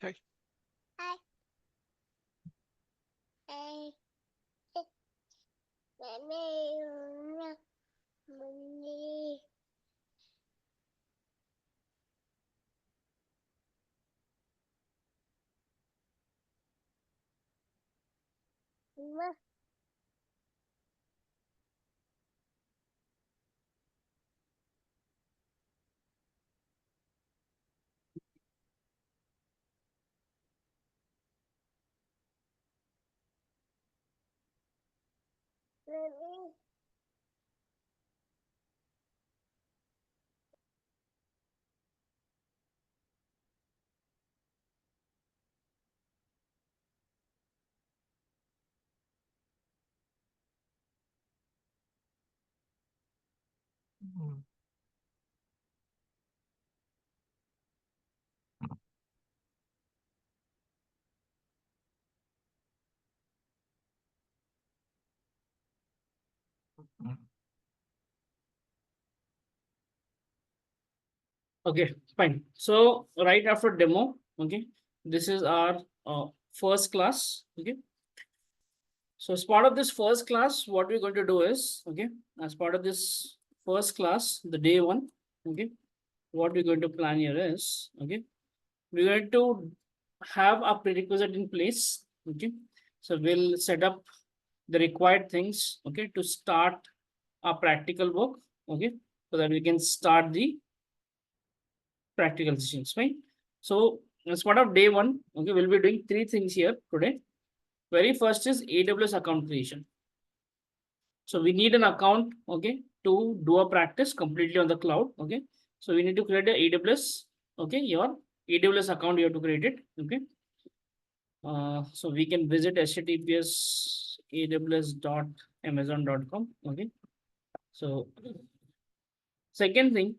Hi. Hi. Hey. Mommy. Mama. Mommy. Mm, mm. Okay, fine. So right after demo, okay, this is our first class. Okay. So as part of this first class, what we're going to do is, okay, as part of this first class, the day one, okay, what we're going to plan here is, okay, we're going to have a prerequisite in place. Okay. So we'll set up the required things, okay, to start a practical work, okay, so that we can start the practical sessions, right? So as part of day one, okay, we'll be doing three things here today. Very first is AWS account creation. So we need an account, okay, to do a practice completely on the cloud, okay. So we need to create a AWS, okay, your AWS account you have to create it, okay. So we can visit https aws.amazon.com, okay. So second thing,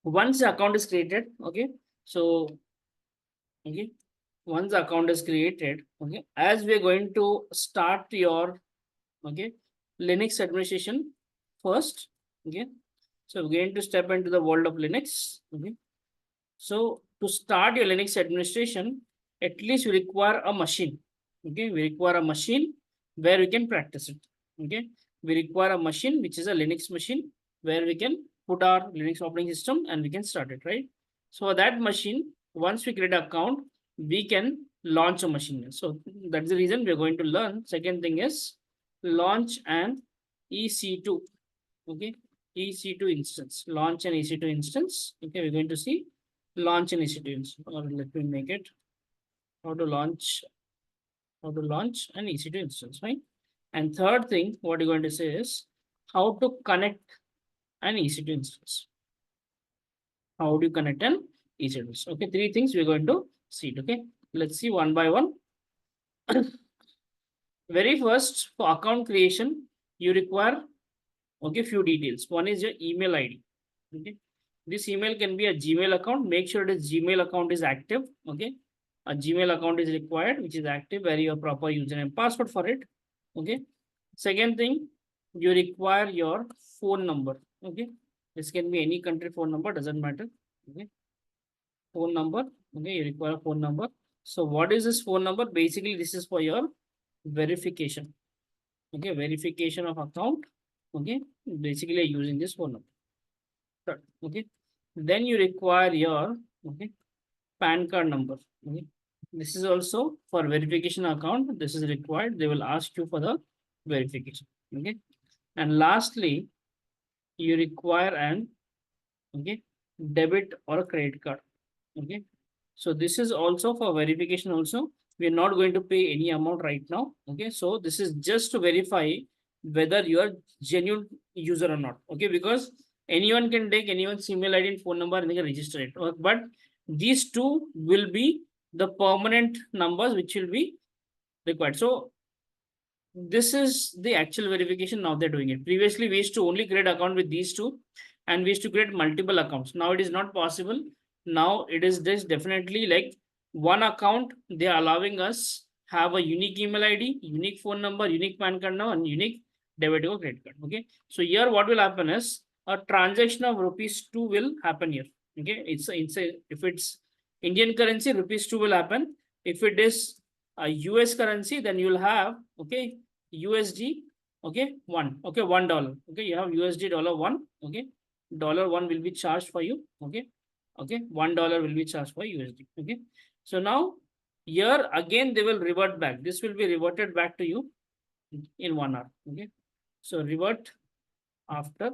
once the account is created, okay, so okay, once the account is created, okay, as we are going to start your, okay, Linux administration first, okay, so we're going to step into the world of Linux, okay. So to start your Linux administration, at least we require a machine, okay, we require a machine where we can practice it, okay. We require a machine which is a Linux machine where we can put our Linux operating system and we can start it, right? So that machine, once we create an account, we can launch a machine. So that's the reason we're going to learn. Second thing is launch an EC2, okay, EC2 instance, launch an EC2 instance. Okay, we're going to see launch an EC2 instance, or let me make it how to launch an EC2 instance, right? And third thing, what you're going to say is how to connect an EC2 instance. How do you connect an EC2 instance? Okay, three things we're going to see it. Okay, let's see one by one. Very first, for account creation, you require, okay, few details. One is your email ID. Okay, this email can be a Gmail account. Make sure this Gmail account is active. Okay, a Gmail account is required, which is active, where you have proper username password for it. Okay, second thing, you require your phone number. Okay, this can be any country phone number, doesn't matter. Okay, phone number. Okay, you require a phone number. So what is this phone number? Basically, this is for your verification. Okay, verification of account. Okay, basically using this phone number. Sure. Okay, then you require your, okay, PAN card number. Okay, this is also for verification account. This is required. They will ask you for the verification. Okay, and lastly, you require an, okay, debit or a credit card. Okay, so this is also for verification also. We are not going to pay any amount right now. Okay, so this is just to verify whether you are genuine user or not. Okay, because anyone can take anyone's email ID and phone number and they can register it. But these two will be the permanent numbers which will be required. So this is the actual verification. Now they're doing it. Previously, we used to only create account with these two, and we used to create multiple accounts. Now it is not possible. Now it is this definitely like one account. They are allowing us have a unique email ID, unique phone number, unique PAN card number, and unique debit or credit card. Okay. So here what will happen is a transaction of rupees 2 will happen here. Okay. It's a if Indian currency, rupees 2 will happen. If it is a US currency, then you'll have, okay, USD, okay, 1, okay, $1. Okay, you have USD $1, okay, $1 will be charged for you, okay, okay, $1 will be charged for USD, okay. So now here again they will revert back. This will be reverted back to you in 1 hour, okay. So revert after,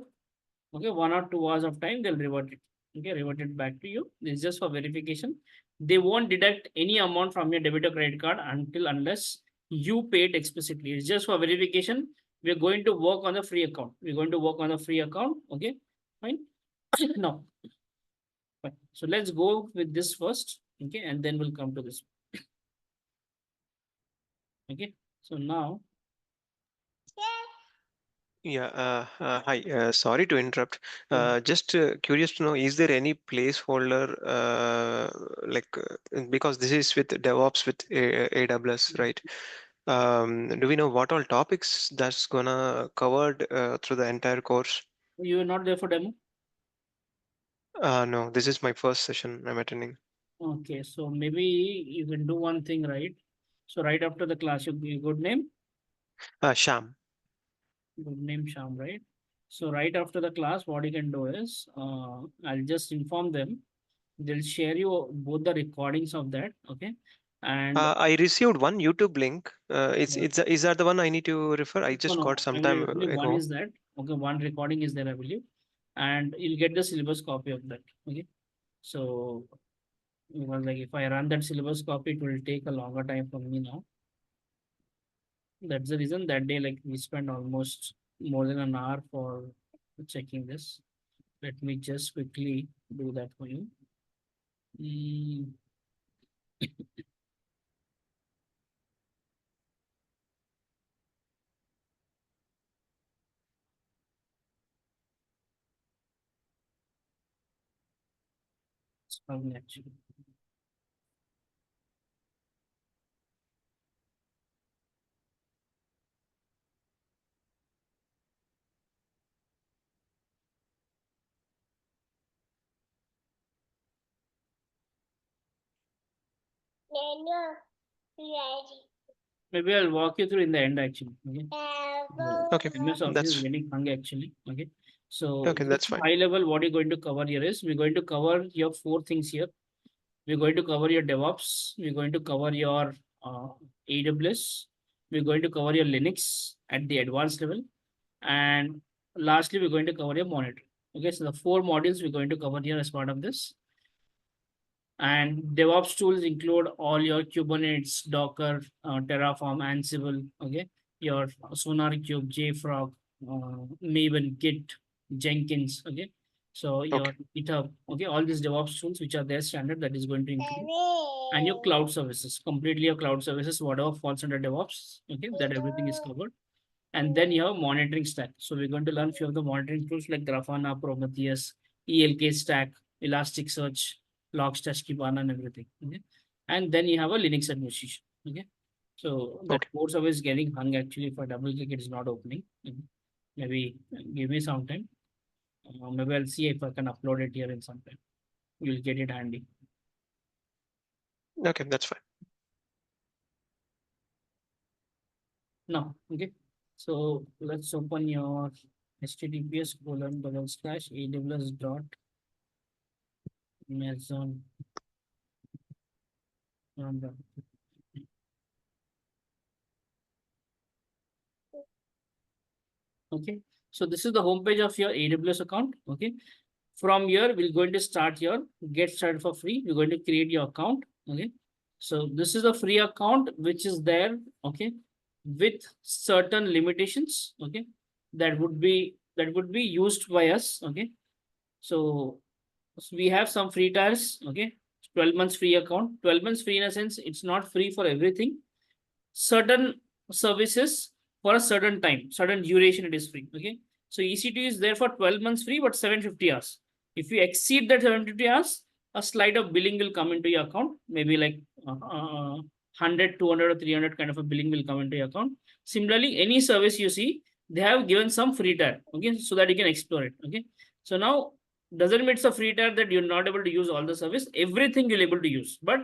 okay, 1 or 2 hours of time, they'll revert it, okay, revert it back to you. This is just for verification. They won't deduct any amount from your debit or credit card unless you pay it explicitly. It's just for verification. We're going to work on the free account. We're going to work on the free account, okay, fine. Now, fine. So let's go with this first, okay, and then we'll come to this, okay. So now, Yeah, hi. Sorry to interrupt. yeah, Just curious to know, is there any placeholder, because this is with DevOps with AWS, right? Do we know what all topics that's gonna covered through the entire course? you are not there for demo. No, this is my first session I'm attending. Okay, so maybe you can do one thing, right? So right after the class, you give good name. Sham. Good name Sham, right? So right after the class, what you can do is, I'll just inform them. They'll share you both the recordings of that, okay? And I received one YouTube link. uh, Is that the one I need to refer? I no, just got no, some I time believe one ago. is that, okay, one recording is there, I believe, and you'll get the syllabus copy of that, okay? So, because like if I run that syllabus copy, it will take a longer time for me now. That's the reason that day, like we spent almost more than an hour for checking this. Let me just quickly do that for you. Mm, it's fine, actually. Maybe I'll walk you through in the end actually. Okay. Okay, MS Office is that's getting hung actually. Okay. So okay. just That's fine. high level, what you're going to cover here is we're going to cover your 4 things here. We're going to cover your DevOps. We're going to cover your AWS. We're going to cover your Linux at the advanced level. And lastly, we're going to cover your monitoring. Okay, so the 4 modules we're going to cover here as part of this. And DevOps tools include all your Kubernetes, Docker, Terraform, Ansible, okay, your SonarQube, JFrog, Maven, Git, Jenkins, okay. So Okay. your GitHub, okay, all these DevOps tools which are their standard that is going to include. And your cloud services, completely your cloud services, whatever falls under DevOps, okay, that everything is covered. And then you have monitoring stack. So we're going to learn few of the monitoring tools like Grafana, Prometheus, ELK stack, Elasticsearch, Logstash, Kibana, and everything. Okay. And then you have a Linux administration. Okay. So that Okay. course is getting hung actually. If I double click, it is not opening. Maybe give me some time. Maybe I'll see if I can upload it here in some time. You'll get it handy. Okay, that's fine. Now, okay. So let's open your https://aws dot Amazon. Okay, so this is the homepage of your AWS account. Okay, from here we're going to start your get started for free. We're going to create your account. Okay, so this is a free account which is there. Okay, with certain limitations. Okay, that would be used by us. Okay, so we have some free tiers. Okay, 12 months free account. 12 months free in a sense it's not free for everything. Certain services for a certain time, certain duration it is free. Okay. So EC2 is there for 12 months free, but 750 hours. If you exceed that 750 hours, a slide of billing will come into your account. Maybe like 100, 200 or 300 kind of a billing will come into your account. Similarly, any service you see, they have given some free time. Okay. So that you can explore it. Okay. So now Doesn't mean it's a free tier that you're not able to use all the service. Everything you'll able to use, but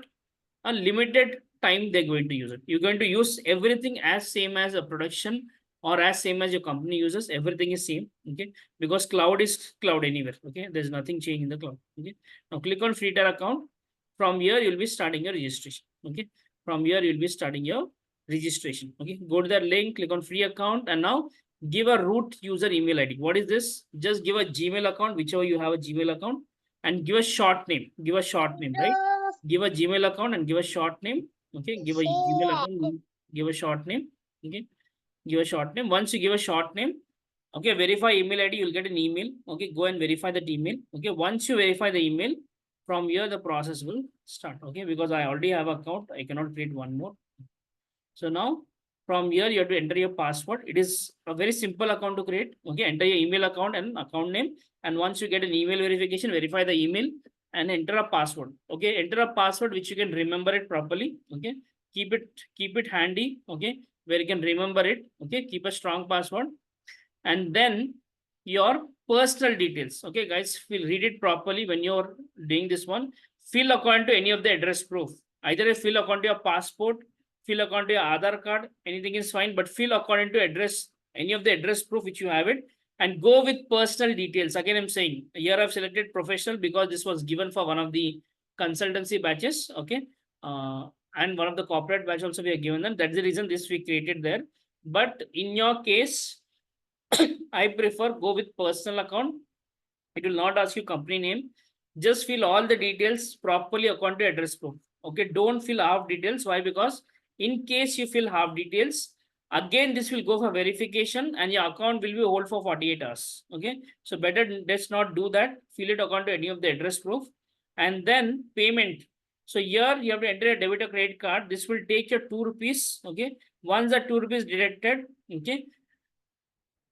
a limited time they're going to use it. You're going to use everything as same as a production or as same as your company uses. Everything is same. Okay. Because cloud is cloud anywhere. Okay. There's nothing change in the cloud. Okay. Now click on free tier account. From here, you'll be starting your registration. Okay. From here, you'll be starting your registration. Okay. Go to that link, click on free account, and now give a root user email ID. What is this? Just give a Gmail account, whichever you have a Gmail account, and give a short name. Give a short name, right? Give a Gmail account and give a short name. Okay. Give a Gmail account, give a short name. Okay. Give a short name. Once you give a short name, okay, verify email ID, you'll get an email. Okay. Go and verify that email. Okay. Once you verify the email, from here the process will start. Okay. Because I already have account, I cannot create one more. So now from here, you have to enter your password. It is a very simple account to create. Okay, enter your email account and account name. And once you get an email verification, verify the email and enter a password. Okay, enter a password which you can remember it properly. Okay, keep it handy. Okay, where you can remember it. Okay, keep a strong password. And then your personal details. Okay, guys, read it properly when you're doing this one. Fill according to any of the address proof. Either you fill according to your passport, fill according to your Aadhaar card, anything is fine, but fill according to address, any of the address proof which you have it, and go with personal details. Again, I'm saying here I've selected professional because this was given for one of the consultancy batches. Okay. And one of the corporate batch also we are given them. That's the reason this we created there. But in your case, I prefer go with personal account. It will not ask you company name. Just fill all the details properly according to address proof. Okay. Don't fill half details. Why? Because in case you fill half details, again, this will go for verification and your account will be hold for 48 hours. Okay. So better let's not do that. Fill it according to any of the address proof. And then payment. So here you have to enter a debit or credit card. This will take your 2 rupees. Okay. Once the 2 rupees deducted, okay,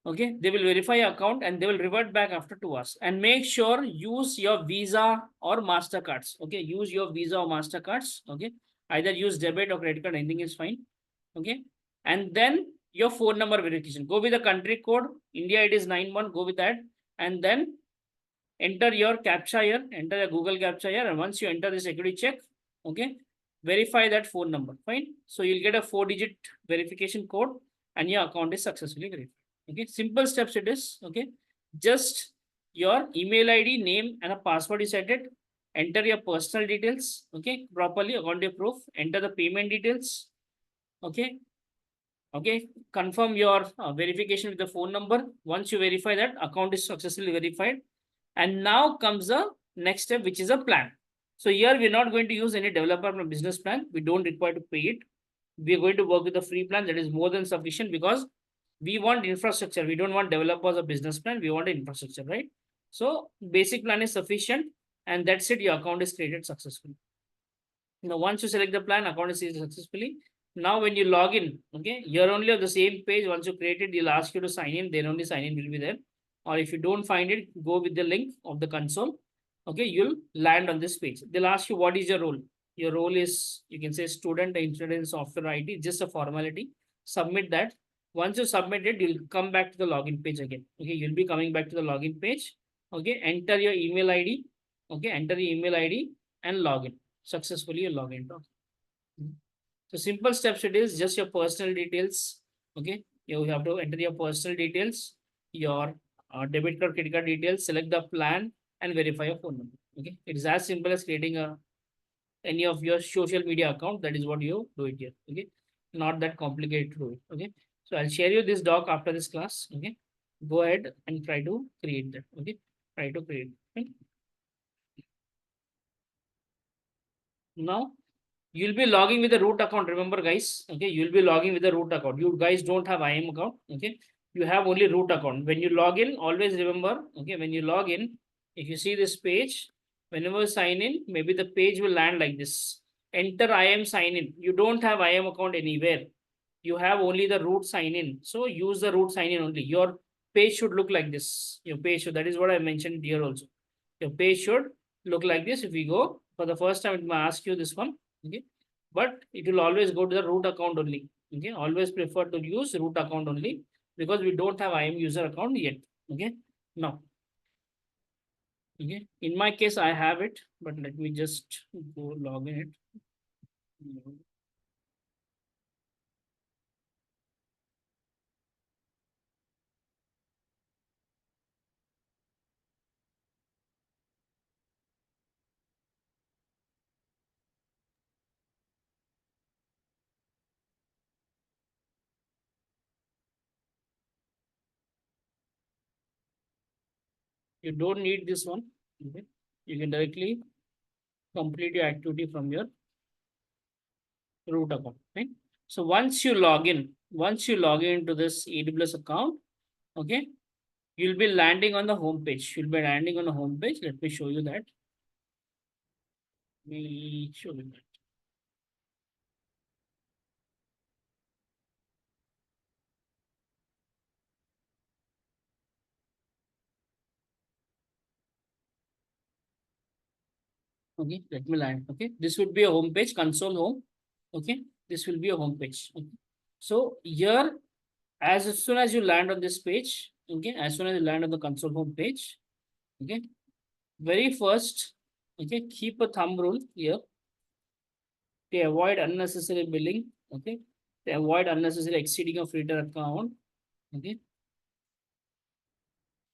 okay, they will verify your account and they will revert back after 2 hours. And make sure use your Visa or Mastercards. Okay, use your Visa or Mastercards. Okay, either use debit or credit card, anything is fine. Okay, and then your phone number verification. Go with the country code. India it is 91. Go with that, and then enter your CAPTCHA here. Enter your Google CAPTCHA here, and once you enter the security check, okay, verify that phone number. Fine. So you'll get a 4-digit verification code, and your account is successfully verified. Okay, simple steps it is. Okay, just your email ID, name, and a password is set it. Enter your personal details. Okay, properly according to your proof. Enter the payment details. Okay. Okay, confirm your verification with the phone number. Once you verify that, account is successfully verified. And now comes the next step, which is a plan. So here we're not going to use any developer business plan. We don't require to pay it. We're going to work with a free plan that is more than sufficient because we want infrastructure. We don't want developers or business plan. We want infrastructure, right? So basic plan is sufficient and that's it. Your account is created successfully. Now, once you select the plan, account is created successfully. Now, when you log in, okay, you're only on the same page. Once you create it, you'll ask you to sign in. Then only sign in will be there. Or if you don't find it, go with the link of the console. Okay, you'll land on this page. They'll ask you what is your role. Your role is, you can say student, internet in software IT, just a formality. Submit that. Once you submit it, you'll come back to the login page again. Okay, you'll be coming back to the login page. Okay, enter your email ID. Okay, enter the email ID and login. Successfully you log in. So simple steps it is just your personal details. Okay, you have to enter your personal details, your debit card, credit card details, select the plan and verify your phone number. Okay, it is as simple as creating any of your social media account. That is what you do it here. Okay, not that complicated to do it. Okay, so I'll share you this doc after this class. Okay, go ahead and try to create that. Okay, try to create. Okay? Now you'll be logging with the root account. Remember, guys. Okay, you'll be logging with the root account. You guys don't have IAM account. Okay, you have only root account. When you log in, always remember. Okay, when you log in, if you see this page, whenever you sign in, maybe the page will land like this. Enter IAM sign in. You don't have IAM account anywhere. You have only the root sign in. So use the root sign in only. Your page should look like this. Your page should. That is what I mentioned here also. Your page should look like this. If we go for the first time, it may ask you this one. Okay, but it will always go to the root account only. Okay, always prefer to use root account only because we don't have IAM user account yet. Okay, now Okay, in my case, I have it, but let me just go log in it. You don't need this one. Okay, you can directly complete your activity from your root account. Right. So once you log in into this AWS account, okay, you'll be landing on the home page. You'll be landing on the home page. Let me show you that. We show you that. Okay, let me land. Okay, this would be a home page, console home. Okay, this will be a home page. Okay. So here, as soon as you land on this page, okay, as soon as you land on the console home page, okay, very first, okay, keep a thumb rule here to avoid unnecessary billing. Okay, to avoid unnecessary exceeding of reader account. Okay,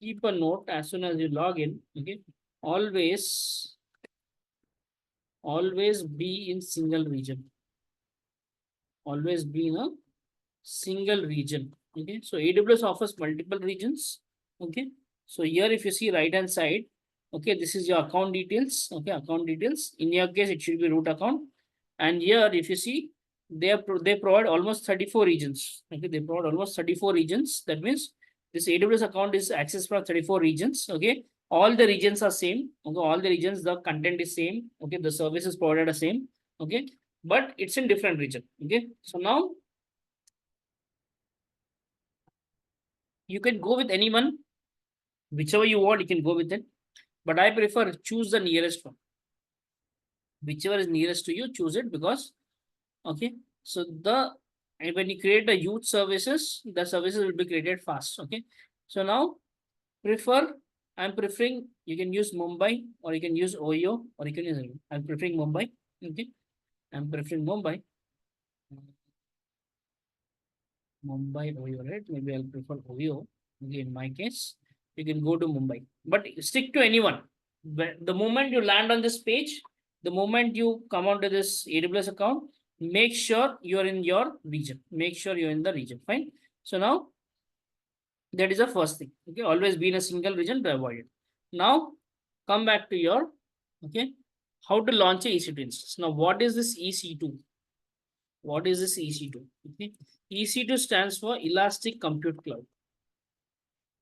keep a note as soon as you log in. Okay, always, always be in single region. Always be in a single region. Okay, so AWS offers multiple regions. Okay, so here if you see right hand side, okay, this is your account details. Okay, account details. In your case, it should be root account. And here, if you see, they provide almost 34 regions. Okay, they provide almost 34 regions. That means this AWS account is accessed from 34 regions. Okay, all the regions are same. Okay, all the regions, the content is same. Okay, the services provided are same. Okay, but it's in different region. Okay, so now you can go with anyone, whichever you want, you can go with it. But I prefer choose the nearest one. Whichever is nearest to you, choose it because okay. So when you create the youth services, the services will be created fast. Okay. So now prefer I'm preferring you can use Mumbai or you can use Ohio or you can use I'm preferring Mumbai. Okay. I'm preferring Mumbai. Mumbai, Ohio, right? Maybe I'll prefer Ohio. Okay, in my case, you can go to Mumbai, but stick to anyone. The moment you land on this page, the moment you come onto this AWS account, make sure you're in your region. Make sure you're in the region. Fine. So now that is the first thing. Okay, always be in a single region to avoid it. Now come back to your okay. How to launch a EC2 instance. Now, what is this EC2? What is this EC2? Okay. EC2 stands for Elastic Compute Cloud.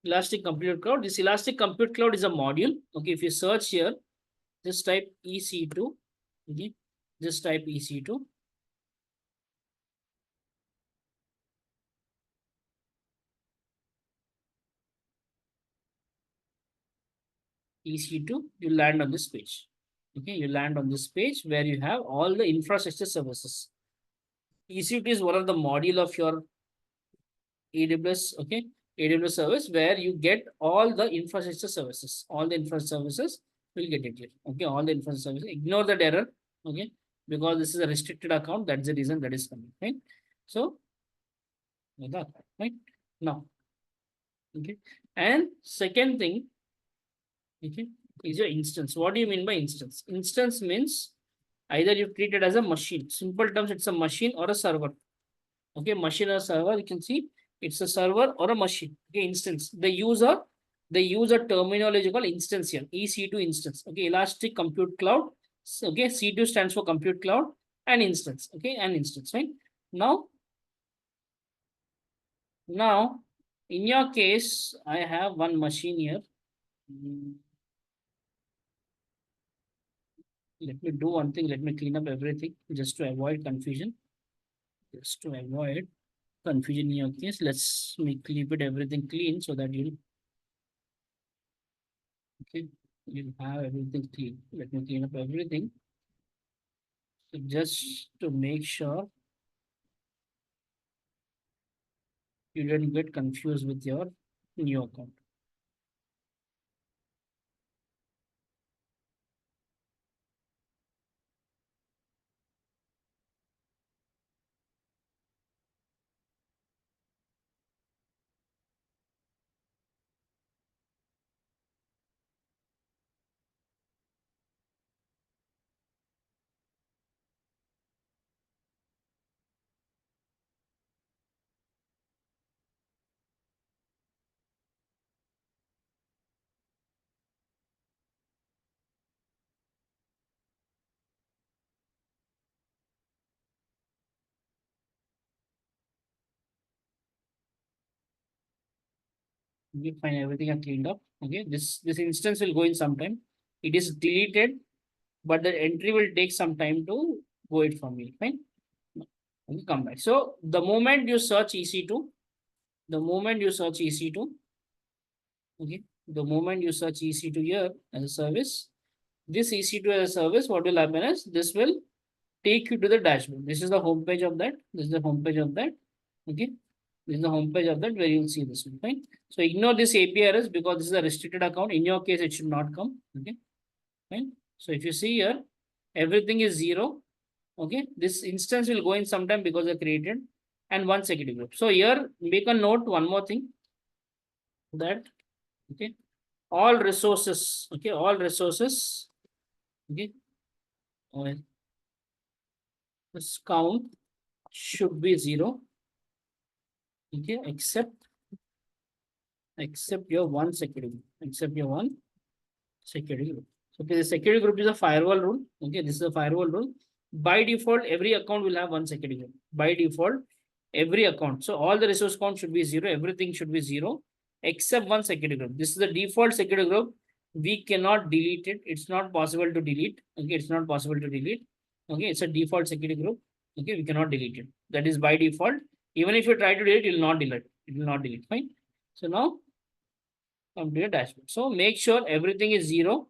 Elastic Compute Cloud. This Elastic Compute Cloud is a module. Okay, if you search here, just type EC2. Okay, just type EC2. EC2, you land on this page. Okay, you land on this page where you have all the infrastructure services. EC2 is one of the module of your AWS, okay, AWS service where you get all the infrastructure services. All the infrastructure services will get it here. Okay, all the infrastructure services. Ignore that error. Okay, because this is a restricted account. That's the reason that is coming. Right. So that right now. Okay, and second thing, okay, is your instance. What do you mean by instance? Instance means either you treat it as a machine. Simple terms, it's a machine or a server. Okay, machine or server, you can see it's a server or a machine. Okay, instance. They use a terminology called instance here, EC2 instance. Okay, Elastic Compute Cloud. Okay, C2 stands for Compute Cloud and instance. Okay, and instance, right? Now, in your case, I have one machine here. Let me do one thing. Let me clean up everything just to avoid confusion. Just to avoid confusion in your case, let's make keep it everything clean so that you'll okay, you'll have everything clean. Let me clean up everything. So just to make sure you don't get confused with your new account. Okay, fine, everything are cleaned up. Okay, this instance will go in some time. It is deleted, but the entry will take some time to go it from me. Fine. Okay, come back. So the moment you search EC2, the moment you search EC2, okay, the moment you search EC2 here as a service, this EC2 as a service, what will happen is this will take you to the dashboard. This is the home page of that. This is the home page of that. Okay. This is the home page of that where you'll see this one. Fine. So ignore this API errors because this is a restricted account. In your case, it should not come. Okay. Fine. So if you see here, everything is 0. Okay. This instance will go in sometime because they created and one security group. So here, make a note, one more thing that, okay, all resources, okay, all resources, okay, this count should be 0. Okay, except your one security group, except your one security group. So okay, the security group is a firewall rule. Okay, this is a firewall rule. By default, every account will have one security group. By default, every account. So all the resource count should be 0. Everything should be 0 except one security group. This is the default security group. We cannot delete it. It's not possible to delete. Okay, it's not possible to delete. Okay, it's a default security group. Okay, we cannot delete it. That is by default. Even if you try to delete, it will not delete. It will not delete. Fine. So now come to your dashboard. So make sure everything is 0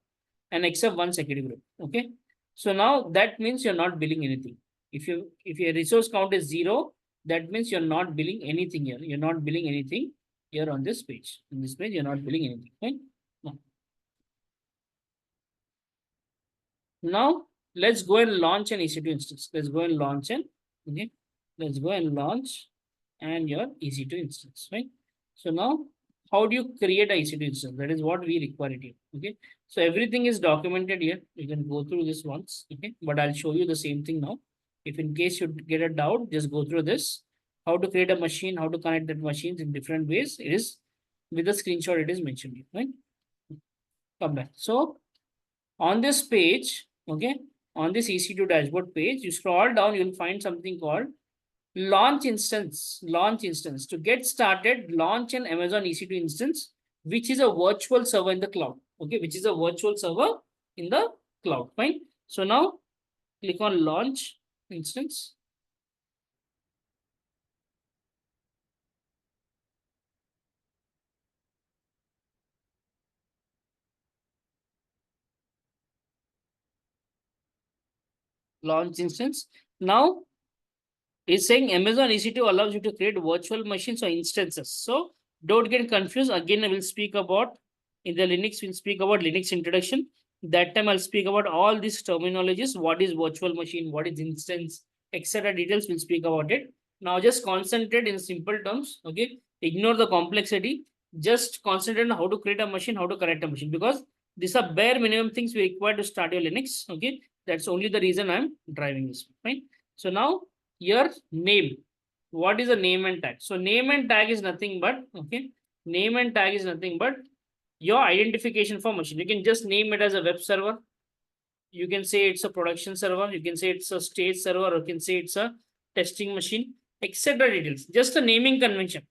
and except one security group. Okay. So now that means you're not billing anything. If your resource count is 0, that means you're not billing anything here. You're not billing anything here on this page. In this page, you're not billing anything. Fine. Now let's go and launch an EC2 instance. Let's go and launch an, okay. Let's go and launch and your EC2 instance, right? So now, how do you create a EC2 instance? That is what we require it here, okay? So everything is documented here. You can go through this once, okay? But I'll show you the same thing now. If in case you get a doubt, just go through this. How to create a machine, how to connect that machines in different ways. It is with the screenshot it is mentioned here, right? Come back. So on this page, okay, on this EC2 dashboard page, you scroll down, you'll find something called launch instance. Launch instance. To get started, launch an Amazon EC2 instance, which is a virtual server in the cloud. Okay, which is a virtual server in the cloud. Fine. So now click on launch instance. Launch instance. Now is saying Amazon EC2 allows you to create virtual machines or instances. So don't get confused. Again, I will speak about in the Linux, we'll speak about Linux introduction. That time I'll speak about all these terminologies. What is virtual machine, what is instance, etc. details, we'll speak about it. Now just concentrate in simple terms. Okay. Ignore the complexity. Just concentrate on how to create a machine, how to correct a machine, because these are bare minimum things we require to start your Linux. Okay. That's only the reason I'm driving this. Fine. So now your name. What is a name and tag? So name and tag is nothing but, okay, name and tag is nothing but your identification for machine. You can just name it as a web server. You can say it's a production server. You can say it's a stage server, or you can say it's a testing machine, etc. details. Just a naming convention.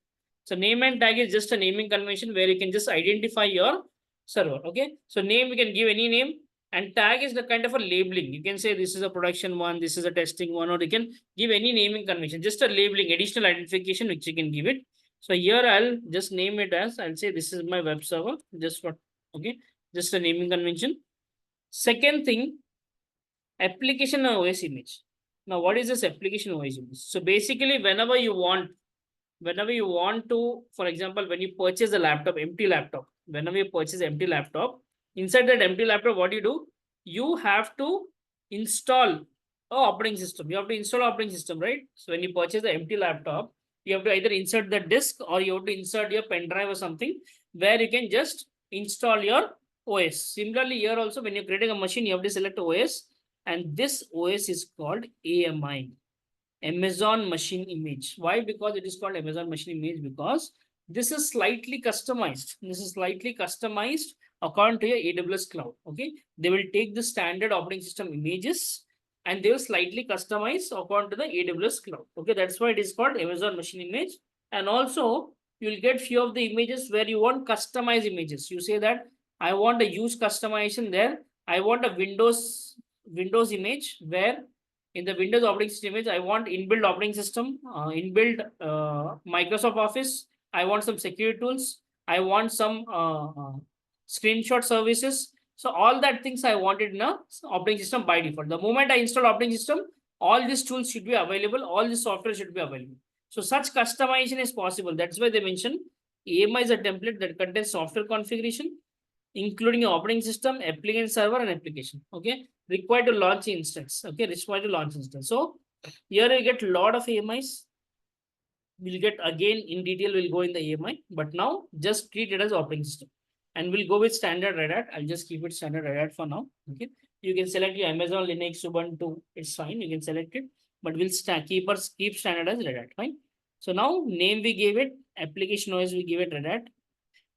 So name and tag is just a naming convention where you can just identify your server. Okay. So name, you can give any name. And tag is the kind of a labeling. You can say this is a production one, this is a testing one, or you can give any naming convention, just a labeling, additional identification, which you can give it. So here I'll just name it as, I'll say this is my web server, just for, okay, just a naming convention. Second thing, application OS image. Now, what is this application OS image? So basically, whenever you want to, for example, when you purchase a laptop, empty laptop, whenever you purchase empty laptop, inside that empty laptop, what do? You have to install a operating system. You have to install operating system, right? So when you purchase the empty laptop, you have to either insert the disk or you have to insert your pen drive or something where you can just install your OS. Similarly, here also, when you're creating a machine, you have to select OS, and this OS is called AMI. Amazon Machine Image. Why? Because it is called Amazon Machine Image, because this is slightly customized. This is slightly customized according to your AWS cloud. Okay. They will take the standard operating system images and they will slightly customize according to the AWS cloud. Okay. That's why it is called Amazon Machine Image. And also you'll get few of the images where you want customized images. You say that I want a use customization there. I want a Windows image where in the Windows operating system image, I want inbuilt operating system, inbuilt Microsoft Office. I want some security tools. I want some screenshot services. So all that things I wanted in a operating system by default. The moment I install operating system, all these tools should be available. All this software should be available. So such customization is possible. That's why they mention AMI is a template that contains software configuration, including an operating system, application server, and application. Okay, required to launch instance. Okay, required to launch instance. So here you get a lot of AMIs. We'll get again in detail. We'll go in the AMI, but now just treat it as operating system, and we'll go with standard Red Hat. I'll just keep it standard Red Hat for now. Okay, you can select your Amazon Linux Ubuntu. It's fine. You can select it, but we'll keep standard as Red Hat. Fine. So now name we gave it, application OS we give it Red Hat.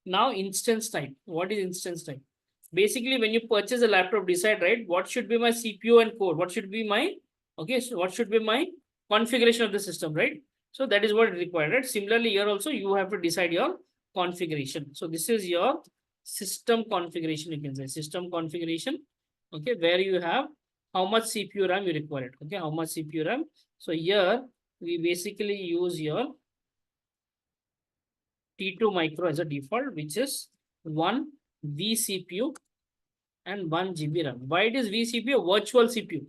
Now instance type. What is instance type? Basically, when you purchase a laptop, decide, right, what should be my CPU and core? What should be my, okay, so what should be my configuration of the system, right? So that is what is required, right? Similarly, here also you have to decide your configuration. So this is your system configuration, you can say system configuration, okay, where you have how much CPU RAM you require it, okay, how much CPU RAM. So here we basically use your T2 micro as a default, which is 1 vCPU and 1 GB RAM. Why it is vCPU? Virtual CPU.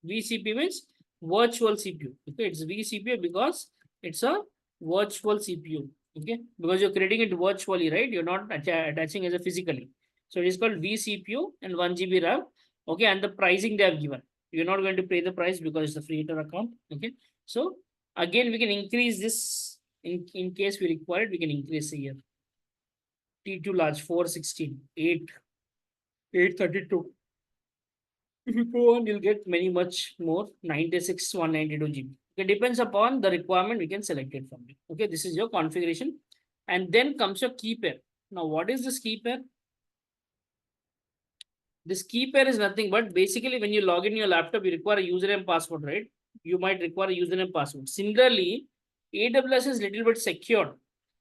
vCPU means virtual CPU. Okay, it's vCPU because it's a virtual CPU. Okay, because you're creating it virtually, right? You're not attaching as a physically. So it is called vCPU and 1 GB RAM. Okay, and the pricing they have given. You're not going to pay the price because it's a free account. Okay, so again, we can increase this in case we require it, we can increase here. T2 large 416, 832. If you go on, you'll get many much more 96, 192 GB. It depends upon the requirement, we can select it from it. Okay, this is your configuration. And then comes your key pair. Now, what is this key pair? This key pair is nothing but basically when you log in your laptop, you require a username password, right? You might require a username password. Similarly, AWS is little bit secured.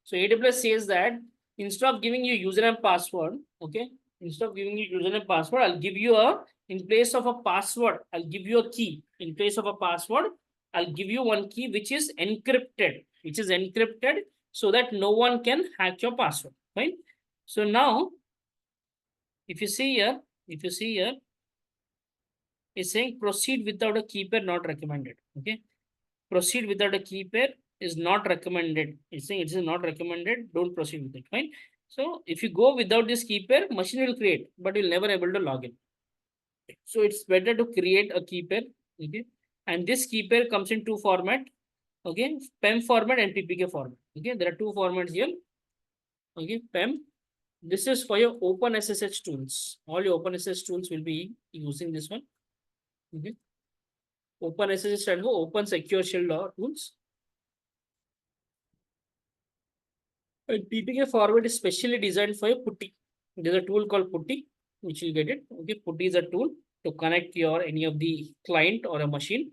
So AWS says that instead of giving you username password, okay, instead of giving you username password, I'll give you a, in place of a password, I'll give you a key. In place of a password, I'll give you one key which is encrypted, so that no one can hack your password, right? So now, if you see here, it's saying proceed without a key pair not recommended. Okay, proceed without a key pair is not recommended. It's saying it is not recommended. Don't proceed with it. Fine. So if you go without this key pair, machine will create, but you'll never able to log in. So it's better to create a key pair. Okay, and this key pair comes in two format. Okay, PEM format and PPK format. Okay, there are two formats here. Okay, PEM. This is for your OpenSSH tools. All your OpenSSH tools will be using this one. Okay. OpenSSH stands for Open Secure Shell tools. And PPK format is specially designed for your putty. There's a tool called putty, which you get it. Okay, putty is a tool to connect your any of the client or a machine.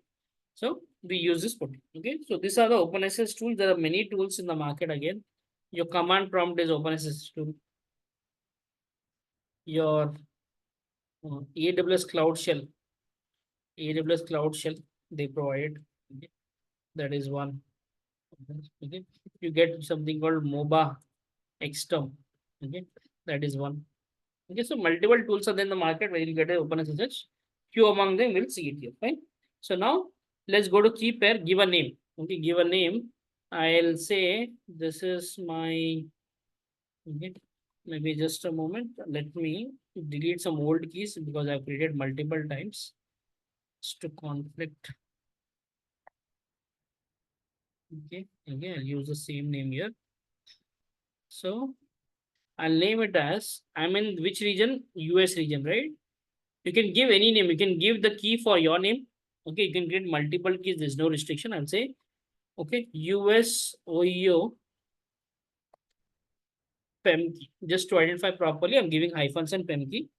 So we use this putty. Okay, so these are the OpenSSH tools. There are many tools in the market again. Your command prompt is OpenSSH tool. Your AWS Cloud Shell. AWS Cloud Shell they provide. Okay. That is one. Okay, you get something called MOBA Xterm. Okay, that is one. Okay, so multiple tools are there in the market where you get an OpenSSH. Few among them will see it here. Fine. So now let's go to key pair. Give a name. Okay, give a name. I'll say this is my. Okay, maybe just a moment. Let me delete some old keys because I've created multiple times. Just to conflict. Okay, again, I'll use the same name here. So I'll name it as, I'm in which region? US region, right? You can give any name. You can give the key for your name. Okay, you can create multiple keys. There's no restriction. I'll say, okay, US OEO PEM key. Just to identify properly, I'm giving hyphens and PEM key.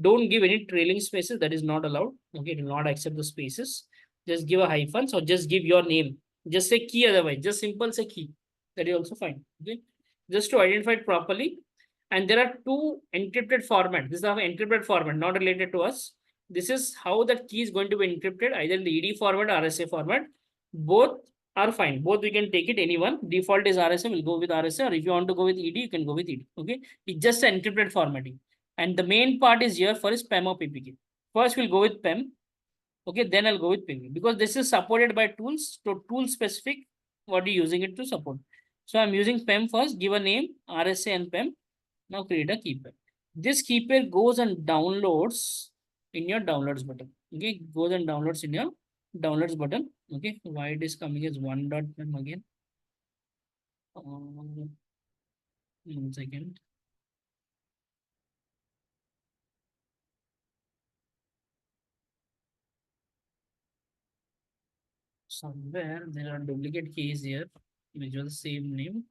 Don't give any trailing spaces. That is not allowed. Okay, do not accept the spaces. Just give a hyphens or just give your name. Just say key otherwise. Just simple say key. That is also fine. Okay. just to identify it properly. And there are two encrypted formats. This is an encrypted format, not related to us. This is how that key is going to be encrypted, either in the ED format or RSA format. Both are fine. Both we can take it anyone. Default is RSA, we'll go with RSA. Or if you want to go with ED, you can go with ED. Okay. It's just an encrypted formatting. And the main part is here for is PEM or PPK. First, we'll go with PEM. Okay, then I'll go with PPK because this is supported by tools. So tool specific, what are you using it to support? So I'm using PEM first, give a name, RSA and PEM. Now create a key pair. This key pair goes and downloads in your downloads button. Okay, goes and downloads in your downloads button. Okay, why it is coming as 1.pem again? 1 second. Somewhere there are duplicate keys here, which was the same name.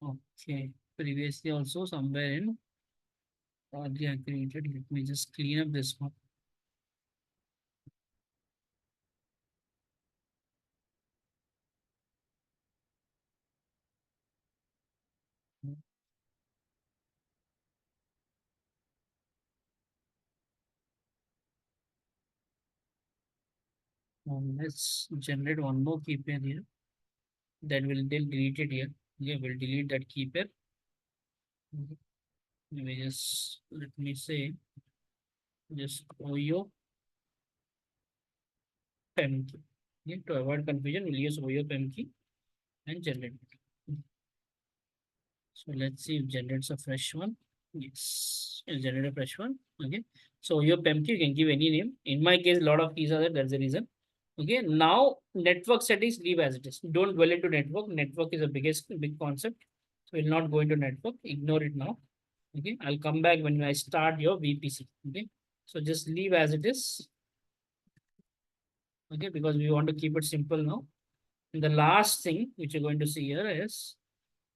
Okay, previously also somewhere in I created. Let me just clean up this one. Let's generate one more key pair here. That will delete it here. Okay, we'll delete that key pair. Okay. Let me say just OYO PEM key. Okay, to avoid confusion, we'll use OYO PEM key and generate it. So let's see if generates a fresh one. Yes, it'll generate a fresh one. Okay. So your PEM key, you can give any name. In my case, a lot of keys are there. That's the reason. Okay. Now network settings leave as it is. Don't dwell into network. Network is a big concept. So we'll not go into network. Ignore it now. Okay. I'll come back when I start your VPC. Okay. So just leave as it is. Okay. Because we want to keep it simple now. And the last thing which you're going to see here is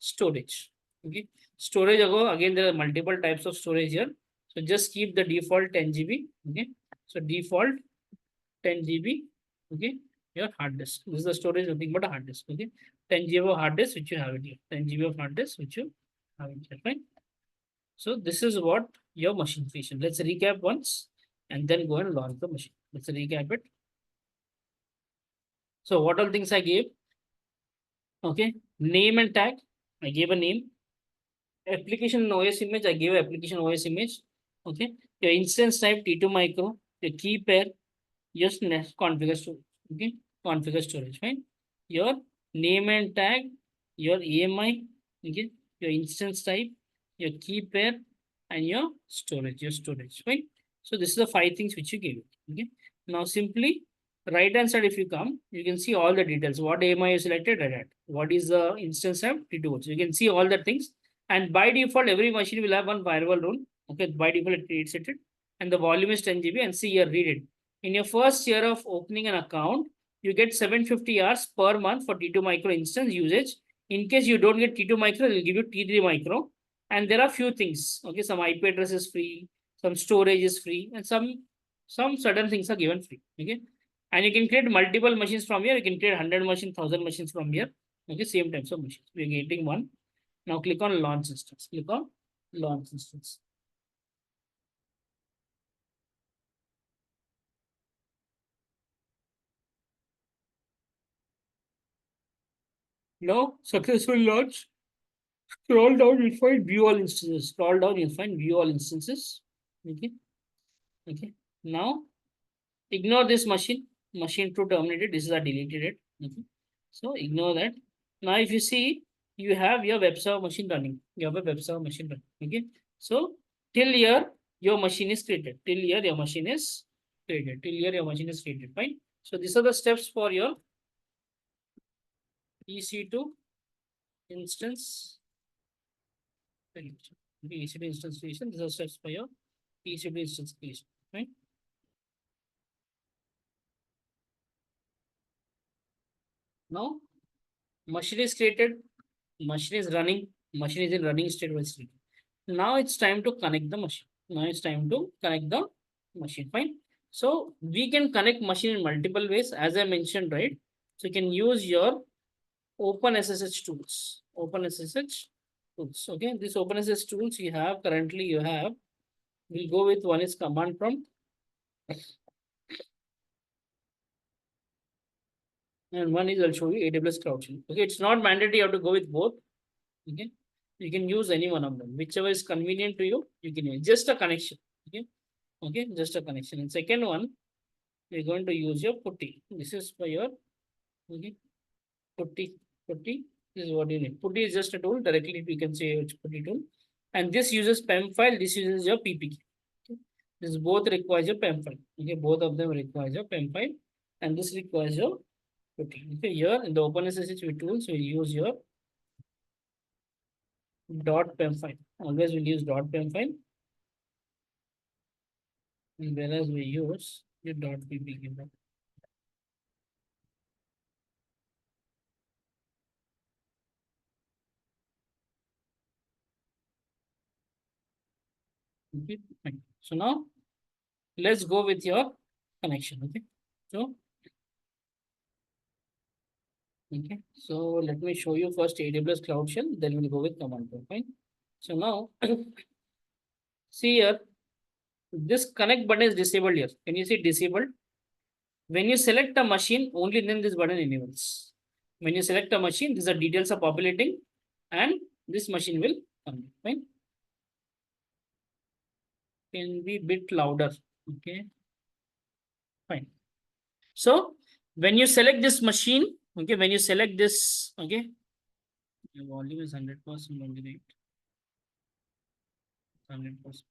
storage. Okay, storage again there are multiple types of storage here, so just keep the default 10 GB. Okay, so default 10 GB. Okay, your hard disk, this is the storage, nothing but a hard disk. Okay, 10 GB of hard disk which you have it here, 10 GB of hard disk which you have it here. Fine. So this is what your machine creation. Let's recap once and then go and launch the machine. Let's recap it. So what all things I gave? Okay, name and tag, I gave a name. Application OS image, I gave application OS image. Okay, your instance type T2 micro, your key pair, just configure storage. Okay, configure storage. Fine. Your name and tag, your EMI, okay, your instance type, your key pair, and your storage. Fine. So this is the 5 things which you gave. Okay. Now simply right hand side, if you come, you can see all the details. What AMI you selected, Red Hat. What is the instance type, T2. So you can see all the things. And by default, every machine will have one firewall rule. Okay, by default, it creates it. And the volume is 10 GB. And see here, read it. In your first year of opening an account, you get 750 hours per month for T2 micro instance usage. In case you don't get T2 micro, they'll give you T3 micro. And there are few things. Okay, some IP address is free, some storage is free, and some certain things are given free. Okay. And you can create multiple machines from here. You can create 100 machines, 1000 machines from here. Okay, same types of machines. We're getting one. Now click on launch instance. Click on launch instance. Now successful launch. Scroll down, you'll find view all instances. Scroll down, you'll find view all instances. Okay. Okay. Now ignore this machine. Machine 2 terminated. This is a deleted it. Okay. So ignore that. Now if you see, you have your web server machine running. You have a web server machine running. Okay. So till here your machine is created. Till here your machine is created. Till here your machine is created. Fine. So these are the steps for your EC2 instance. EC2 instance creation. These are steps for your EC2 instance creation. Right. Now machine is created, machine is running, machine is in running state by state. Now it's time to connect the machine. Now it's time to connect the machine. Fine. So we can connect machine in multiple ways, as I mentioned, right? So you can use your Open SSH tools. Open SSH tools. Okay, this Open SSH tools you have currently you have. We'll go with one is command prompt. And one is I'll show you AWS Cloud Shell. Okay, it's not mandatory you have to go with both. Okay, you can use any one of them, whichever is convenient to you. You can use just a connection. Okay, okay, just a connection. And second one, we're going to use your putty. This is for your okay putty. Putty this is what you need. Putty is just a tool. Directly you can say it's putty tool. And this uses PEM file. This uses your PPK. Okay. This both requires your PEM file. Okay, both of them requires your PEM file, and this requires your putty. Okay, here in the OpenSSH tools, we use your .pem file. Always we'll use .pem file, and whereas we use your .ppk file. Okay, fine. So now let's go with your connection. Okay, so okay, so let me show you first AWS Cloud Shell, then we'll go with command prompt. Fine. So now see here, this connect button is disabled here. Can you see disabled? When you select a machine, only then this button enables. When you select a machine, these are details are populating, and this machine will come. Fine. Can be bit louder. Okay. Fine. So when you select this machine, okay, when you select this, okay, the volume is 100% only, 100%.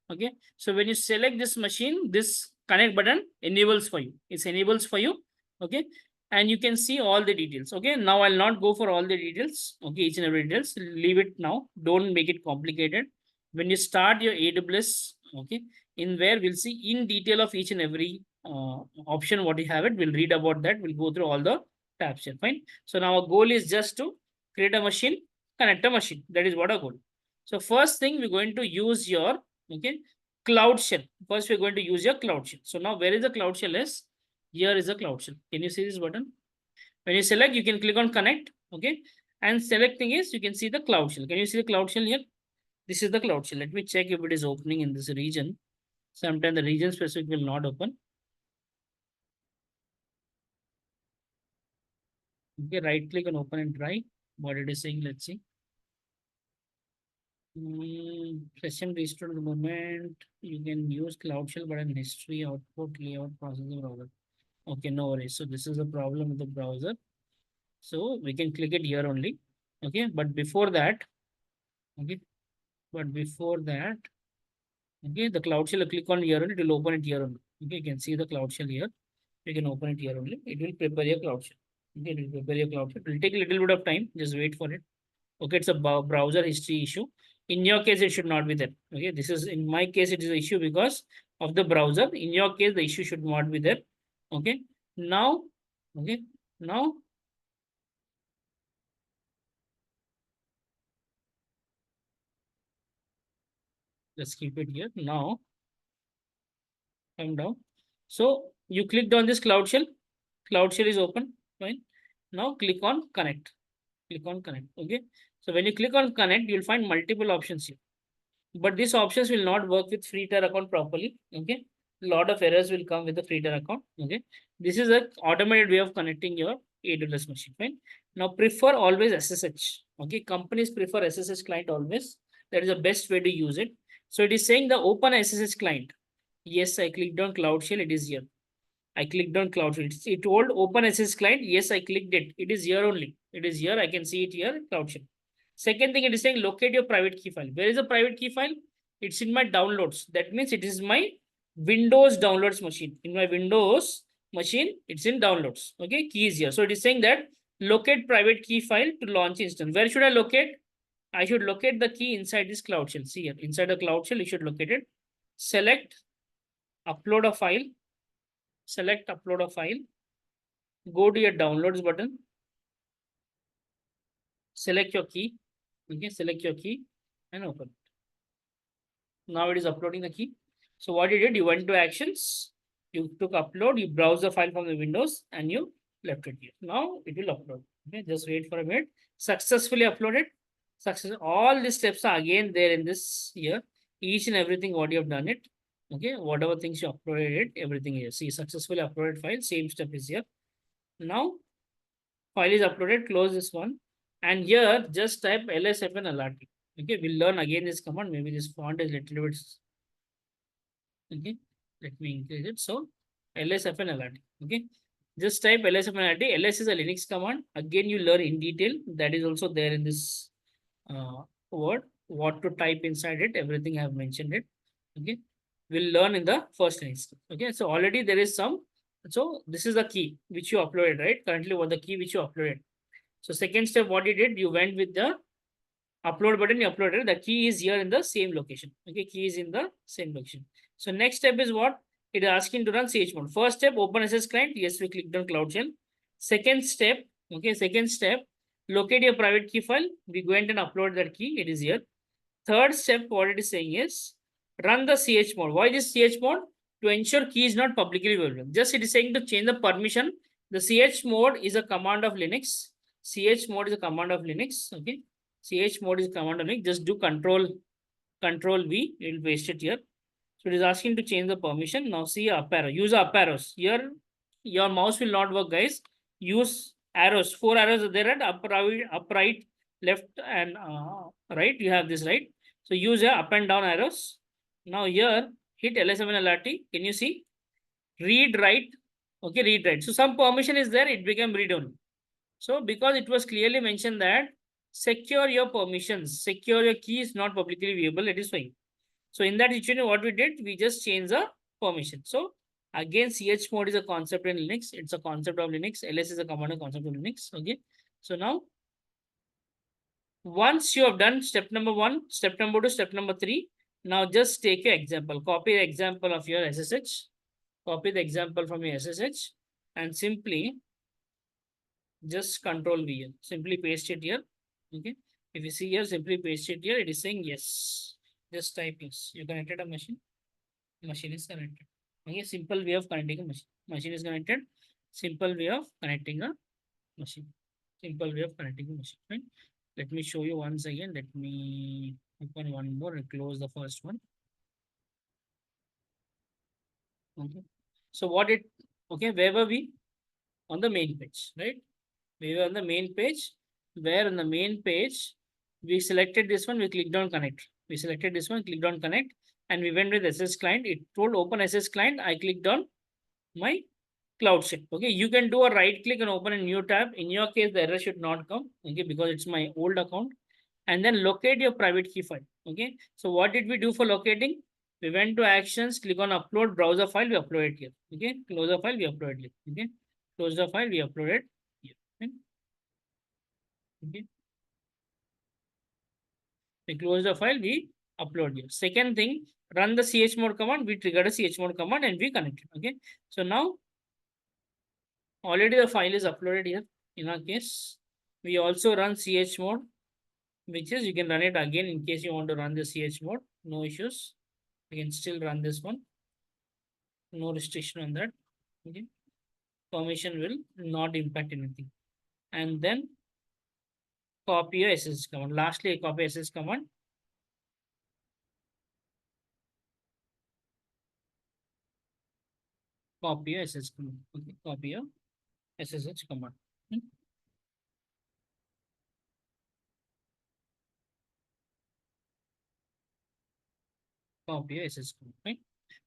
Okay, so when you select this machine, this connect button enables for you. It enables for you. Okay, and you can see all the details. Okay, now I'll not go for all the details. Okay, each and every details. Leave it now. Don't make it complicated. When you start your AWS, okay, in where we'll see in detail of each and every option what you have it. We'll read about that. We'll go through all the tabs here. Fine. So now our goal is just to create a machine, connect a machine. That is what our goal. So first thing we're going to use your okay cloud shell. First we're going to use your cloud shell. So now where is the cloud shell is? Here is a cloud shell. Can you see this button? When you select, you can click on connect. Okay, and selecting is you can see the cloud shell. Can you see the cloud shell here? This is the cloud shell. Let me check if it is opening in this region. Sometimes the region specific will not open. Okay, right click and open and try what it is saying. Let's see. Session restored the moment. You can use cloud shell button history, output, layout, processor, browser. Okay, no worries. So this is a problem with the browser. So we can click it here only. Okay, but before that, okay, okay, the cloud shell, click on here only, it will open it here only. Okay, you can see the cloud shell here. You can open it here only. It will prepare your cloud shell. Okay, it will prepare your cloud shell. It will take a little bit of time. Just wait for it. Okay, it's a browser history issue. In your case, it should not be there. Okay, this is in my case, it is an issue because of the browser. In your case, the issue should not be there. Okay, now, okay, now let's keep it here. Now, come down. So you clicked on this cloud shell. Cloud shell is open. Fine. Now click on connect. Click on connect. Okay. So when you click on connect, you'll find multiple options here. But these options will not work with free tier account properly. Okay. A lot of errors will come with the free tier account. Okay. This is an automated way of connecting your AWS machine. Fine. Now prefer always SSH. Okay. Companies prefer SSH client always. That is the best way to use it. So it is saying the open SSH client. Yes, I clicked on Cloud Shell. It is here. I clicked on Cloud Shell. It told open SSH client. Yes, I clicked it. It is here only. It is here. I can see it here. Cloud Shell. Second thing, it is saying locate your private key file. Where is the private key file? It's in my downloads. That means it is my Windows downloads machine. In my Windows machine, it's in downloads. Okay, key is here. So it is saying that locate private key file to launch instance. Where should I locate? I should locate the key inside this Cloud Shell. See here, inside the Cloud Shell, you should locate it. Select, upload a file. Select, upload a file. Go to your downloads button. Select your key. Okay, select your key and open. Now it is uploading the key. So what you did, you went to actions, you took upload, you browse the file from the Windows and you left it here. Now it will upload. Okay, just wait for a minute. Successfully uploaded. All these steps are again there in this here. Each and everything what you have done it. Okay, whatever things you uploaded it, everything here. See, successfully uploaded file, same step is here. Now, file is uploaded, close this one. And here, just type lsfn lrt. Okay, we'll learn again this command. Maybe this font is little bit. Okay, let me increase it. So, lsfn lrt. Okay, just type lsfn lrt. ls is a Linux command. Again, you learn in detail. That is also there in this word. What to type inside it, everything I have mentioned it. Okay, we'll learn in the first instance. Okay, so already there is some. So this is the key which you uploaded, right? Currently, what the key which you uploaded. So second step, what you did, you went with the upload button, you uploaded. The key is here in the same location. Okay, key is in the same location. So next step is what? It is asking to run chmod. First step, open SS client. Yes, we clicked on Cloud Shell. Second step, okay, second step, locate your private key file. We go ahead and upload that key. It is here. Third step, what it is saying is run the chmod. Why this chmod? To ensure key is not publicly available. Just it is saying to change the permission. The chmod is a command of Linux. Chmod is a command of Linux. Okay. Chmod is a command of Linux. Just do control V. It will paste it here. So it is asking to change the permission. Now see up arrow. Use up arrows. Here, your mouse will not work, guys. Use arrows. 4 arrows are there at up right, left, and right. You have this right. So use your up and down arrows. Now here, hit LS7 LRT. Can you see? Read write. Okay, read write. So some permission is there. It became read only. So because it was clearly mentioned that secure your permissions, secure your key is not publicly viewable. It is fine. So in that situation, what we did, we just changed the permission. So again, chmod is a concept in Linux. It's a concept of Linux. ls is a command of concept of Linux. Okay. So now, once you have done step number 1, step number 2, step number 3, now just take your example. Copy the example of your SSH. Copy the example from your SSH and simply just control V. Simply paste it here. Okay. If you see here, simply paste it here. It is saying yes. Just type yes. You connected a machine. Machine is connected. Okay. Simple way of connecting a machine. Machine is connected. Simple way of connecting a machine. Simple way of connecting a machine. Right? Let me show you once again. Let me open one more and close the first one. Okay. So what it, okay, where were we? On the main page, right? We were on the main page, where on the main page, we selected this one, we clicked on connect. We selected this one, clicked on connect, and we went with SS client. It told open SS client. I clicked on my Cloud Shell. Okay, you can do a right click and open a new tab. In your case, the error should not come. Okay, because it's my old account. And then locate your private key file. Okay, so what did we do for locating? We went to actions, click on upload browser file, we upload it here. Okay, close the file, we upload it here. Okay, close the file, we upload it here. Okay. We close the file, we upload here. Second thing, run the chmod command, we trigger a chmod command and we connect it. Okay. So now already the file is uploaded here. In our case, we also run chmod, which is you can run it again in case you want to run the chmod. No issues. You can still run this one. No restriction on that. Okay. Permission will not impact anything. And then copy your SS command. Lastly, copy SS command. Copy your SS command. Okay, copy your SSH command. Copy your SSH command. Right?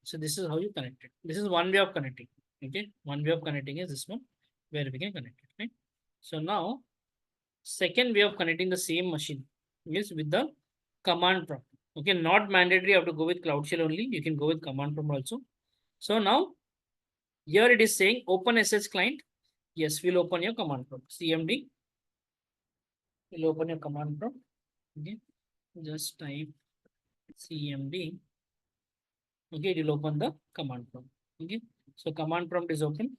So this is how you connect it. This is one way of connecting. Okay, one way of connecting is this one, where we can connect it. Right? So now, second way of connecting the same machine is with the command prompt. Okay, not mandatory. You have to go with Cloud Shell only. You can go with command prompt also. So now, here it is saying open SS client. Yes, we'll open your command prompt. CMD. We'll open your command prompt. Okay, just type CMD. Okay, it will open the command prompt. Okay, so command prompt is open.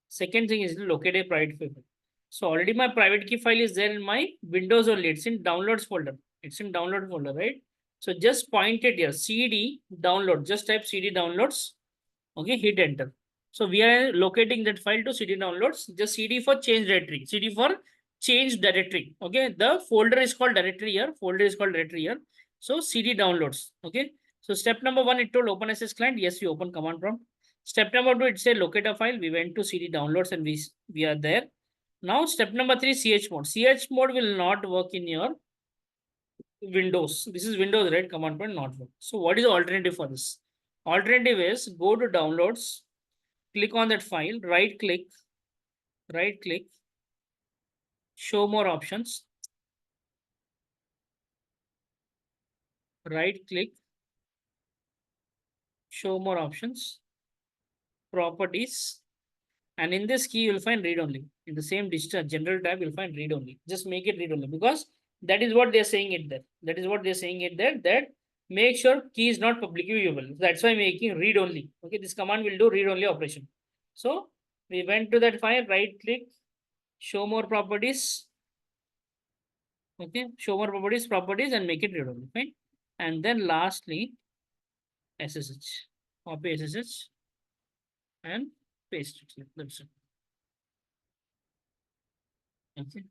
Second thing is locate a private key file. So already my private key file is there in my Windows only. It's in downloads folder. It's in download folder, right? So just point it here, CD download. Just type CD downloads. Okay, hit enter. So we are locating that file to cd downloads, just cd for change directory, cd for change directory. Okay, the folder is called directory here, folder is called directory here. So cd downloads. Okay, so step number 1, it told open SS client. Yes, we open command prompt. Step number 2, it said locate a file. We went to cd downloads and we are there. Now step number 3, chmod. Chmod will not work in your Windows. This is Windows, right? Command prompt not work. So what is the alternative for this? Alternative is go to downloads, click on that file, right click, show more options, right click, show more options, properties, and in this key you'll find read only. In the same digital general tab you'll find read only. Just make it read only, because that is what they're saying it there. That is what they're saying it there, that make sure key is not publicly viewable. That's why making read only. Okay, this command will do read only operation. So we went to that file, right click, show more properties. Okay, show more properties, and make it read only. Fine. And then lastly, SSH. Copy SSH and paste it here. That's it. Okay.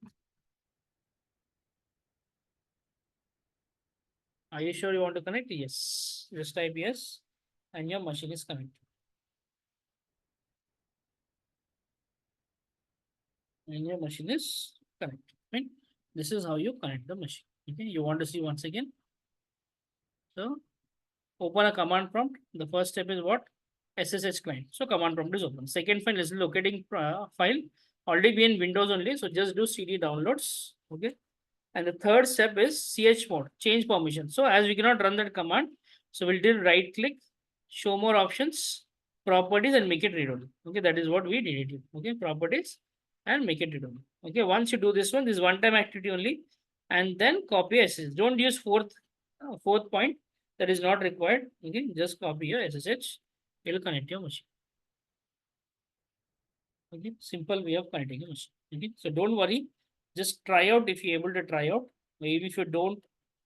Are you sure you want to connect? Yes. Just type yes, and your machine is connected. And your machine is connected. Right? This is how you connect the machine. Okay. You want to see once again? So open a command prompt. The first step is what? SSH client. So command prompt is open. Second file is locating file. Already be in Windows only. So just do cd downloads. Okay. And the third step is chmod, change permission. So as we cannot run that command, so we'll do right click, show more options, properties, and make it read only. Okay, that is what we did it. Okay, properties and make it read only. Okay, once you do this one time activity only, and then copy SSH. Don't use fourth point, that is not required. Okay, just copy your SSH. It will connect your machine. Okay, simple way of connecting a machine. Okay, so don't worry, just try out if you're able to try out. Maybe if you don't,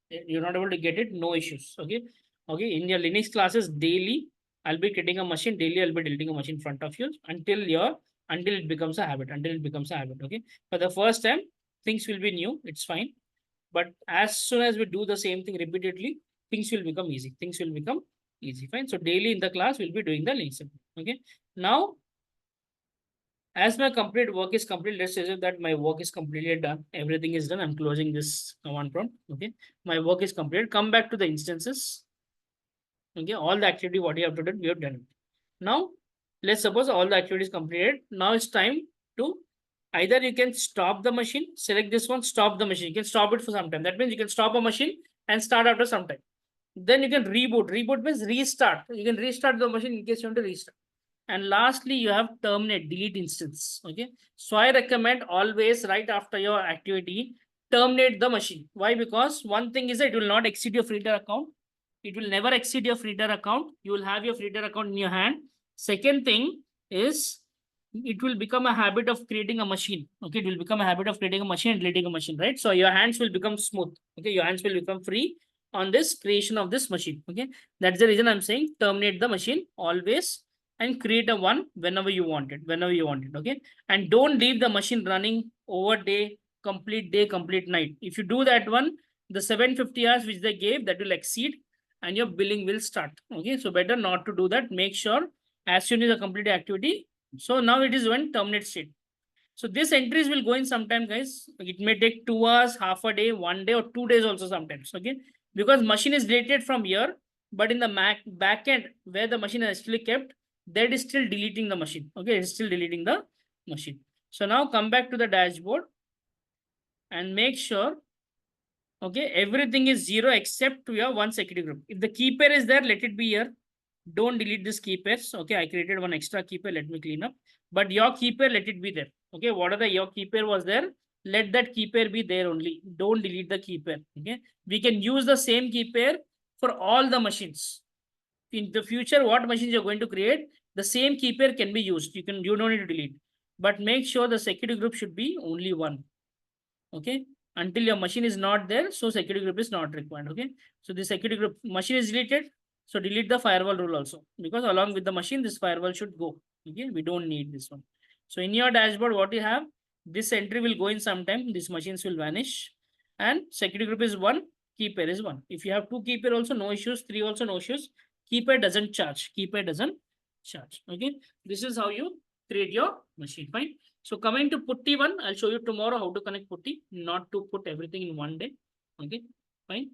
you're not able to get it, no issues. Okay, okay. In your Linux classes daily, I'll be creating a machine. Daily, I'll be deleting a machine in front of you until it becomes a habit. Until it becomes a habit. Okay. For the first time, things will be new. It's fine. But as soon as we do the same thing repeatedly, things will become easy. Things will become easy. Fine. So daily in the class, we'll be doing the Linux. Okay. Now as my complete work is complete, let's say that my work is completely done. Everything is done. I'm closing this command prompt. Okay. My work is completed. Come back to the instances. Okay. All the activity, what you have to do, we have done it. Now, let's suppose all the activity is completed. Now it's time to either you can stop the machine, select this one, stop the machine. You can stop it for some time. That means you can stop a machine and start after some time. Then you can reboot. Reboot means restart. You can restart the machine in case you want to restart. And lastly, you have terminate, delete instance. Okay. So I recommend always right after your activity, terminate the machine. Why? Because one thing is that it will not exceed your Freetier account. It will never exceed your Freetier account. You will have your Freetier account in your hand. Second thing is it will become a habit of creating a machine. Okay. It will become a habit of creating a machine and deleting a machine, right? So your hands will become smooth. Okay. Your hands will become free on this creation of this machine. Okay. That's the reason I'm saying terminate the machine always and create a one whenever you want it, okay? And don't leave the machine running over day, complete night. If you do that one, the 750 hours which they gave, that will exceed and your billing will start, okay? So better not to do that. Make sure as soon as you complete the activity. So now it is when terminate state. So these entries will go in sometime, guys. It may take 2 hours, half a day, 1 day, or 2 days also sometimes, okay? Because machine is deleted from here, but in the back end where the machine is actually kept, that is still deleting the machine. Okay, it's still deleting the machine. So now come back to the dashboard and make sure, okay, everything is 0 except to your one security group. If the key pair is there, let it be here. Don't delete this key pairs. Okay, I created one extra key pair. Let me clean up. But your key pair, let it be there. Okay, whatever your key pair was there, let that key pair be there only. Don't delete the key pair. Okay, we can use the same key pair for all the machines. In the future, what machines you're going to create, the same key pair can be used. You don't need to delete, but make sure the security group should be only one. Okay, until your machine is not there, so security group is not required. Okay, so the security group machine is deleted. So delete the firewall rule also, because along with the machine, this firewall should go. Okay, we don't need this one. So in your dashboard, what you have, this entry will go in sometime, these machines will vanish, and security group is 1, key pair is 1. If you have 2 key pair also, no issues, 3 also no issues. Key pair doesn't charge, key pair doesn't charge. Okay, this is how you create your machine. Fine. So coming to putty one, I'll show you tomorrow how to connect putty, not to put everything in one day. Okay, fine.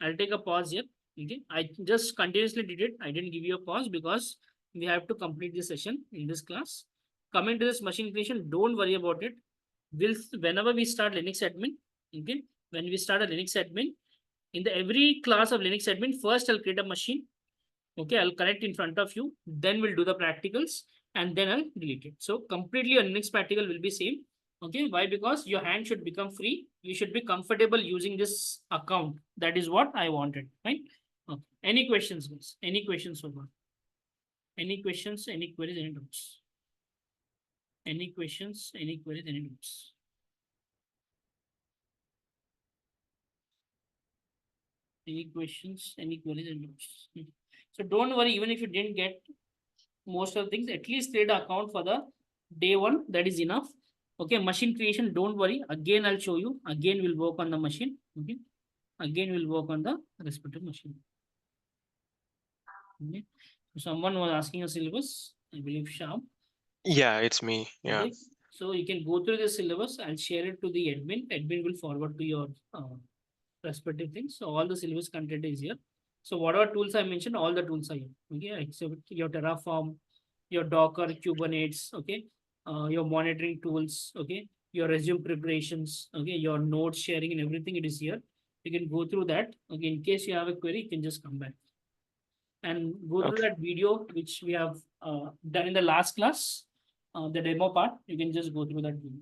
I'll take a pause here. Okay, I just continuously did it. I didn't give you a pause because we have to complete this session in this class. Coming to this machine creation, don't worry about it. Whenever we start Linux admin, okay, when we start a Linux admin, in the every class of Linux admin, first I'll create a machine. Okay, I'll connect in front of you. Then we'll do the practicals, and then I'll delete it. So completely your Linux practical will be same. Okay, why? Because your hand should become free. You should be comfortable using this account. That is what I wanted. Right? Okay. Any questions, guys? Any questions so far? Any questions? Any queries? Any doubts? Any questions? Any queries? Any doubts? Any questions? Any queries? Any doubts? So don't worry. Even if you didn't get most of the things, at least create an account for the day one. That is enough. Okay, machine creation, don't worry. Again, I'll show you. Again, we'll work on the machine. Okay. Again, we'll work on the respective machine. Okay. So someone was asking a syllabus. I believe Sham. Yeah, it's me. Yeah. Okay. So you can go through the syllabus. I'll share it to the admin. Admin will forward to your respective things. So all the syllabus content is here. So whatever tools I mentioned, all the tools are here. Okay, except your Terraform, your Docker, Kubernetes, okay, your monitoring tools, okay, your resume preparations, okay, your notes sharing and everything, it is here. You can go through that. Okay, in case you have a query, you can just come back and go through Okay. that video which we have done in the last class, the demo part. You can just go through that video.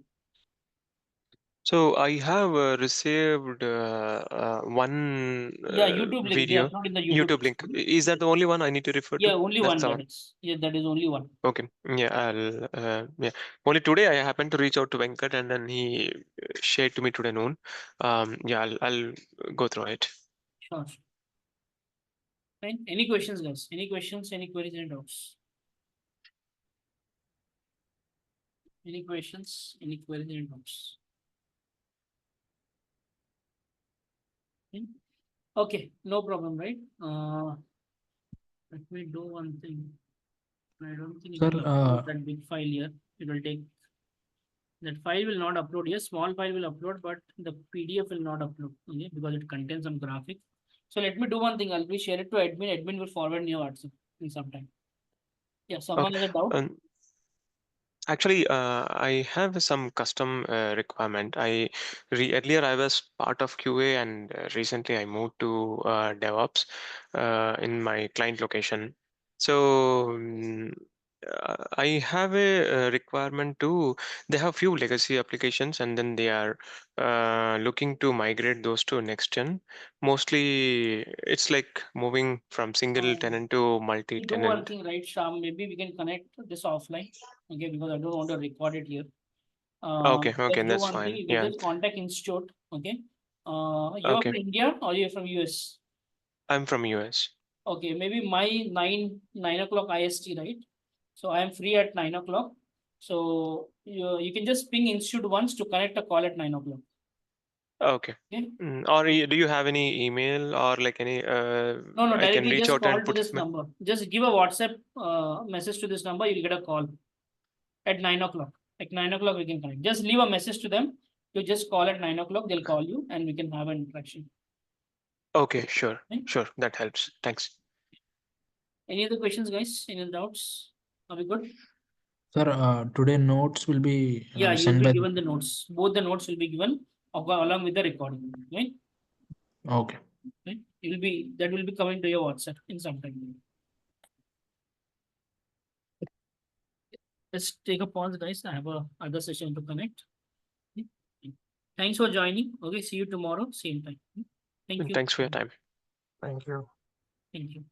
So I have received one Yeah, YouTube link. They video, upload in the YouTube. YouTube link. Is that the only one I need to refer Yeah, to? only That's one the that one. is. Yeah, that is only one. Okay. Yeah, I'll yeah. Only today I happened to reach out to Venkat and then he shared to me today noon. Yeah, I'll go through it. Sure. Fine. Any questions, guys? Any questions? Any queries? Any doubts? Any questions? Any queries? Any doubts? Hmm? Okay, no problem, right? Let me do one thing. I don't think it Sir, will upload that big file here. It will take that file will not upload here. Small file will upload, but the PDF will not upload. Okay, because it contains some graphic. So let me do one thing. I'll be share it to admin. Admin will forward in your WhatsApp in some time. Yeah, someone Okay. has a doubt. Actually, I have some custom requirement. Earlier I was part of QA, and recently I moved to DevOps in my client location. So I have a, requirement to. They have few legacy applications, and then they are looking to migrate those to next gen. Mostly, it's like moving from single Um, tenant to we do one multi-tenant. thing, right, Sham? Maybe we can connect this offline. Okay, because I don't want to record it here. Okay, okay, Let's do that's one thing. fine. You can Yeah. just contact Institute. Okay. You're Okay. from India or you're from US? I'm from US. Okay, maybe my 9 o'clock IST, right? So I am free at 9 o'clock. So you can just ping Institute once to connect a call at 9 o'clock. Okay. Okay. Or do you have any email or like any No, I can directly reach just out call and to put it this number. Just give a WhatsApp message to this number. You'll get a call at 9 o'clock. At 9 o'clock, we can connect. Just leave a message to them. You just call at 9 o'clock. They'll call you and we can have an interaction. Okay, sure. Okay? Sure. That helps. Thanks. Any other questions, guys? Any other doubts? Are we good? sir, today notes will be Yeah, you will sent be by. given the notes. Both the notes will be given along with the recording. Right? Okay. Right? It will be that will be coming to your WhatsApp in some time. Let's take a pause, guys. I have a other session to connect. Okay? Thanks for joining. Okay, see you tomorrow, same time. Thank And you. thanks for your time. Thank you. Thank you.